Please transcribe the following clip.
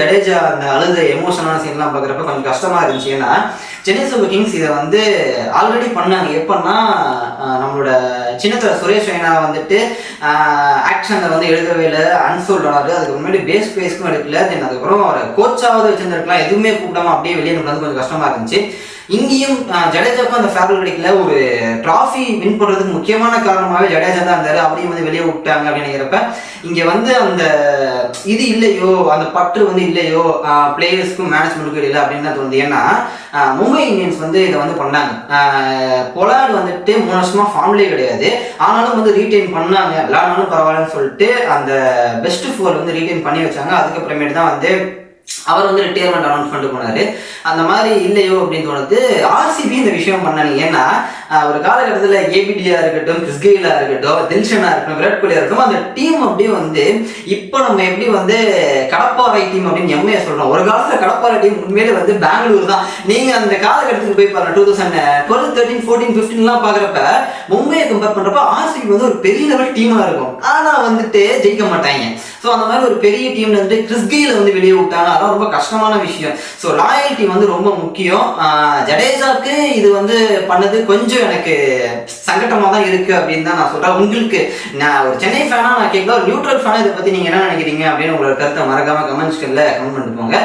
ஜடேஜா அந்த அழுத எமோஷனான சீன்லாம் பார்க்குறப்ப கொஞ்சம் கஷ்டமாக இருந்துச்சு. ஏன்னா சென்னை சூப்பர் கிங்ஸ் இதை வந்து ஆல்ரெடி பண்ணாங்க. எப்போன்னா நம்மளோட சின்னத்தர சுரேஷ் ரெய்னா வந்துட்டு ஆக்ஷனில் வந்து எழுதவே இல்லை, அன்சோல்ட் ஆனாரு. அதுக்கு முன்னாடி பேஸ்க்கும் எடுக்கல. தென் அதுக்கப்புறம் அவரை கோச்சாவது வச்சிருந்துருக்கலாம், எதுவுமே கூப்பிடாம அப்படியே வெளியே கொண்டு கொஞ்சம் கஷ்டமாக இருந்துச்சு. இங்கேயும் ஜடேஜாவுக்கும் அந்த ஃபேவரல் கிடைக்கல. ஒரு ட்ராஃபி வின் பண்ணுறதுக்கு முக்கியமான காரணமாகவே ஜடேஜா தான் இருந்தார். அவரையும் வந்து வெளியே விட்டாங்க அப்படிங்கிறப்ப இங்கே வந்து அந்த இது இல்லையோ, அந்த பற்று வந்து இல்லையோ பிளேயர்ஸ்க்கும் மேனேஜ்மெண்ட்டுக்கும் இல்லை அப்படின்னு தான் தோணுது. ஏன்னா மும்பை இந்தியன்ஸ் வந்து இதை வந்து பண்ணாங்க. பொலார்டு வந்துட்டு 3 வருஷமா ஃபார்ம்லேயே கிடையாது, ஆனாலும் வந்து ரீட்டைன் பண்ணாங்க. விளையாடனாலும் பரவாயில்லன்னு சொல்லிட்டு அந்த பெஸ்ட் 4 வந்து ரீட்டைன் பண்ணி வச்சாங்க. அதுக்கப்புறமேட்டு தான் வந்து அவர் வந்து ரிட்டையர்மெண்ட் அனௌன்ஸ் பண்ணிட்டு போனாரு. அந்த மாதிரி இல்லையோ அப்படின்னு தோணுது. ஆர்சிபி இந்த விஷயம் பண்ணாங்க. ஏன்னா ஒரு காலகட்டத்தில் ஏபிடியா இருக்கட்டும், கிறிஸ் கெயிலா இருக்கட்டும், தில்ஷனா இருக்கட்டும், விராட் கோலியா இருக்கட்டும், அந்த டீம் அப்படியே வந்து இப்போ நம்ம எப்படி வந்து கடப்பாறை டீம் அப்படின்னு எம்ஏ சொல்றோம். ஒரு காலத்தில் கடப்பாறை டீம் உண்மையிலே வந்து பெங்களூர் தான். நீங்க அந்த காலகட்டத்துக்கு போய் பாருங்க, 2012, 13, 14, 15 பாக்குறப்ப மும்பையை கம்பேர் பண்றப்ப ஆர்சிபி வந்து ஒரு பெரிய லெவல் டீமா இருக்கும். ஆனா வந்துட்டு ஜெயிக்க மாட்டாங்க. ஸோ அந்த மாதிரி ஒரு பெரிய டீம்ல வந்து கிறிஸ் கெயிலை வந்து வெளியே விட்டாங்க. அதான் ரொம்ப கஷ்டமான விஷயம். ஸோ லாயல்ட்டி வந்து ரொம்ப முக்கியம். ஜடேஜாவுக்கு இது வந்து பண்ணது கொஞ்சம் எனக்கு சங்கட்டமாக தான் இருக்கு அப்படின்னு தான் நான் சொல்றேன். உங்களுக்கு நான் ஒரு சென்னை ஃபேனா நான் கேட்கல, ஒரு நியூட்ரல் ஃபேனா இதை பத்தி நீங்க என்ன நினைக்கிறீங்க அப்படின்னு உங்களோட கருத்தை மறக்காம கமெண்ட்ஸ்ல கமெண்ட் பண்ணிட்டு போங்க.